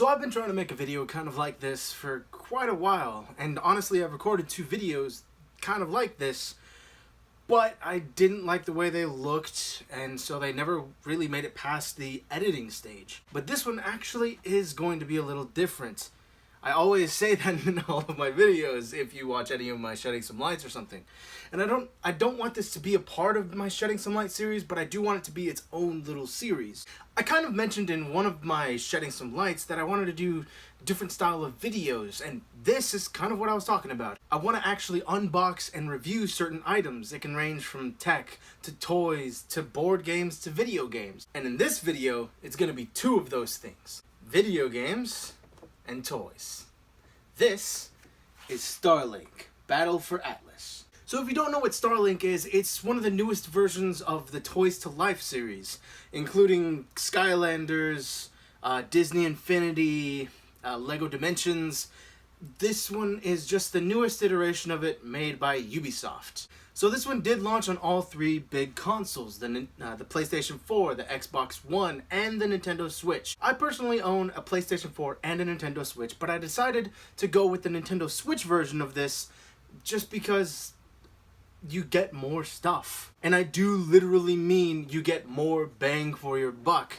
So I've been trying to make a video kind of like this for quite a while, and honestly I've recorded 2 videos kind of like this, but I didn't like the way they looked, and so they never really made it past the editing stage. But this one actually is going to be a little different. I always say that in all of my videos if you watch any of my Shedding Some Lights or something. And I don't want this to be a part of my Shedding Some Light series, but I do want it to be its own little series. I kind of mentioned in one of my Shedding Some Lights that I wanted to do different style of videos, and this is kind of what I was talking about. I want to actually unbox and review certain items. It can range from tech, to toys, to board games, to video games. And in this video, it's going to be 2 of those things. Video games and toys. This is Starlink, Battle for Atlas. So if you don't know what Starlink is, it's one of the newest versions of the Toys to Life series, including Skylanders, Disney Infinity, Lego Dimensions. This one is just the newest iteration of it made by Ubisoft. So this one did launch on all 3 big consoles, the PlayStation 4, the Xbox One, and the Nintendo Switch. I personally own a PlayStation 4 and a Nintendo Switch, but I decided to go with the Nintendo Switch version of this just because you get more stuff. And I do literally mean you get more bang for your buck.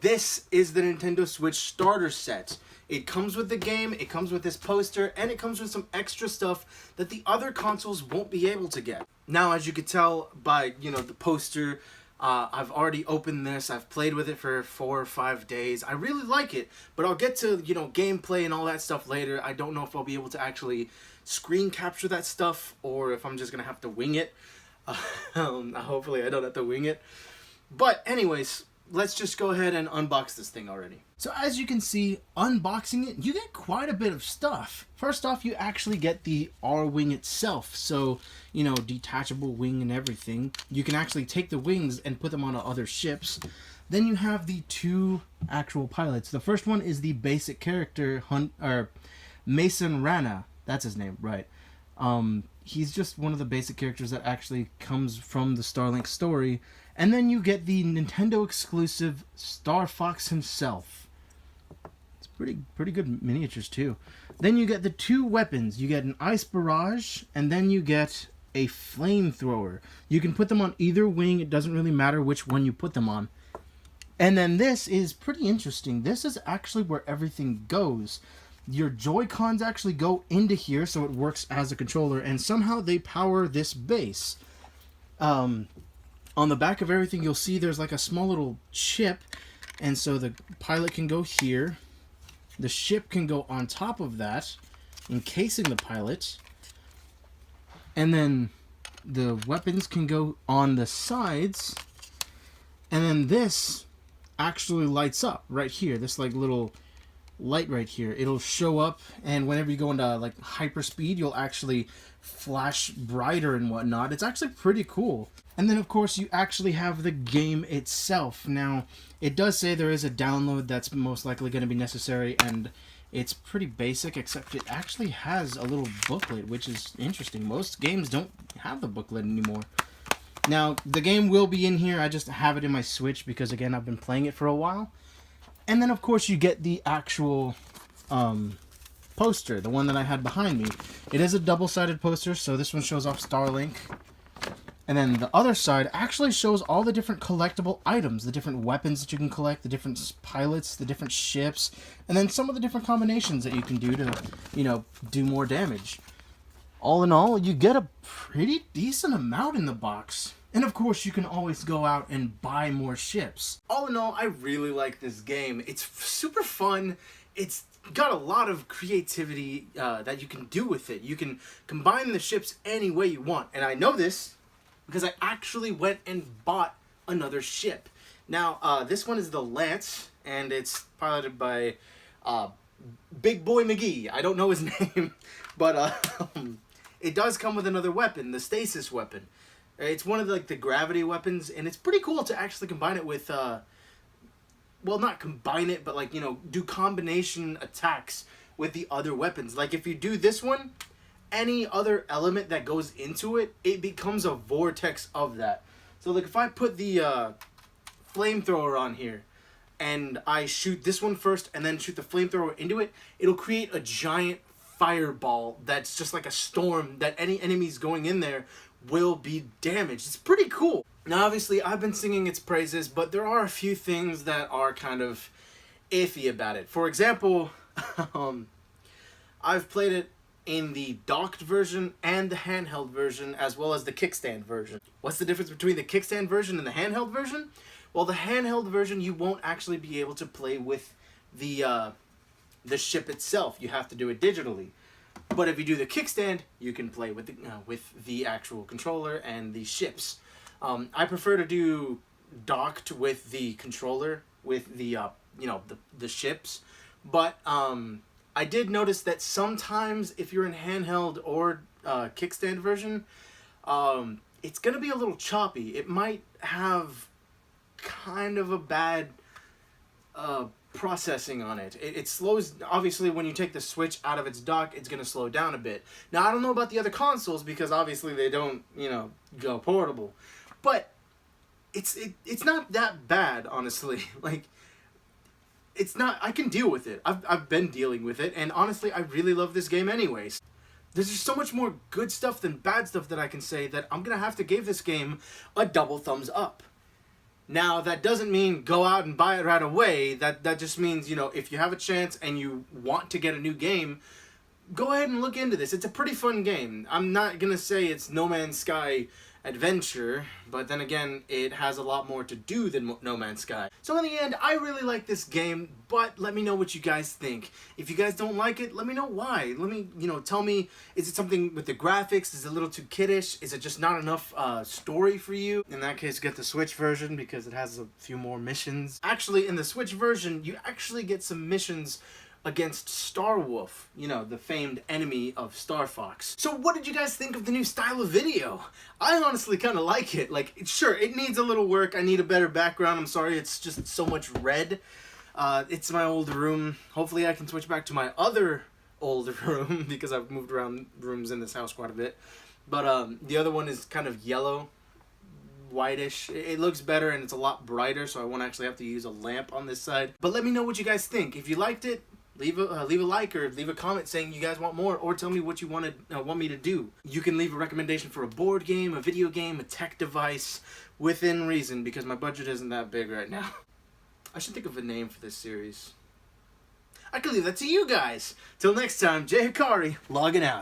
This is the Nintendo Switch starter set. It comes with the game, it comes with this poster, and it comes with some extra stuff that the other consoles won't be able to get. Now, as you could tell by, the poster, I've already opened this, I've played with it for 4 or 5 days. I really like it, but I'll get to, gameplay and all that stuff later. I don't know if I'll be able to actually screen capture that stuff, or if I'm just gonna have to wing it. Hopefully I don't have to wing it. But anyways, let's just go ahead and unbox this thing already. So as you can see, unboxing it, you get quite a bit of stuff. First off, you actually get the R-wing itself. So, detachable wing and everything. You can actually take the wings and put them onto other ships. Then you have the 2 actual pilots. The first one is the basic character, Mason Rana. That's his name, right. He's just one of the basic characters that actually comes from the Starlink story. And then you get the Nintendo exclusive Star Fox himself. It's pretty good miniatures too. Then you get the 2 weapons. You get an ice barrage, and then you get a flamethrower. You can put them on either wing. It doesn't really matter which one you put them on. And then this is pretty interesting. This is actually where everything goes. Your Joy-Cons actually go into here, so it works as a controller, and somehow they power this base. On the back of everything, you'll see there's like a small little chip, and so the pilot can go here. The ship can go on top of that, encasing the pilot. And then the weapons can go on the sides. And then this actually lights up right here. This like little light right here. It'll show up, and whenever you go into like hyperspeed, you'll actually flash brighter and whatnot. It's actually pretty cool. And then of course you actually have the game itself. Now it does say there is a download that's most likely going to be necessary, and it's pretty basic, except it actually has a little booklet, which is interesting. Most games don't have the booklet anymore. Now the game will be in here. I just have it in my Switch because again I've been playing it for a while. And then, of course, you get the actual poster, the one that I had behind me. It is a double-sided poster, so this one shows off Starlink. And then the other side actually shows all the different collectible items, the different weapons that you can collect, the different pilots, the different ships, and then some of the different combinations that you can do to, do more damage. All in all, you get a pretty decent amount in the box. And of course, you can always go out and buy more ships. All in all, I really like this game. It's super fun. It's got a lot of creativity that you can do with it. You can combine the ships any way you want. And I know this because I actually went and bought another ship. Now, this one is the Lance, and it's piloted by Big Boy McGee. I don't know his name, but it does come with another weapon, the stasis weapon. It's one of the gravity weapons, and it's pretty cool to actually combine it with, well, not combine it, but do combination attacks with the other weapons. Like if you do this one, any other element that goes into it, it becomes a vortex of that. So like if I put the flamethrower on here, and I shoot this one first and then shoot the flamethrower into it, it'll create a giant fireball that's just like a storm that any enemies going in there will be damaged. It's pretty cool. Now obviously I've been singing its praises, but there are a few things that are kind of iffy about it. For example, I've played it in the docked version and the handheld version, as well as the kickstand version. What's the difference between the kickstand version and the handheld version? Well, the handheld version, you won't actually be able to play with the ship itself. You have to do it digitally. But if you do the kickstand, you can play with the actual controller and the ships. I prefer to do docked with the controller with the the ships, but I did notice that sometimes if you're in handheld or kickstand version, it's gonna be a little choppy. It might have kind of a bad processing on it. It slows, obviously when you take the Switch out of its dock, it's gonna slow down a bit. Now I don't know about the other consoles because obviously they don't, go portable. But it's not that bad, honestly. Like, it's not, I can deal with it. I've been dealing with it, and honestly, I really love this game anyways. There's just so much more good stuff than bad stuff that I can say that I'm gonna have to give this game a double thumbs up. Now, that doesn't mean go out and buy it right away. That just means, if you have a chance and you want to get a new game, go ahead and look into this. It's a pretty fun game. I'm not gonna say it's No Man's Sky adventure, but then again, it has a lot more to do than No Man's Sky. So in the end, I really like this game, but let me know what you guys think. If you guys don't like it, let me know why. Let me, tell me, is it something with the graphics? Is it a little too kiddish? Is it just not enough story for you? In that case, get the Switch version because it has a few more missions. Actually, in the Switch version, you actually get some missions against Starwolf, the famed enemy of Star Fox. So what did you guys think of the new style of video? I honestly kind of like it. Like, sure, it needs a little work. I need a better background. I'm sorry, it's just so much red. It's my old room. Hopefully I can switch back to my other old room because I've moved around rooms in this house quite a bit. But the other one is kind of yellow, whitish. It looks better and it's a lot brighter, so I won't actually have to use a lamp on this side. But let me know what you guys think. If you liked it, leave a like or leave a comment saying you guys want more, or tell me what you want me to do. You can leave a recommendation for a board game, a video game, a tech device, within reason, because my budget isn't that big right now. I should think of a name for this series. I can leave that to you guys. Till next time, Jay Hikari, logging out.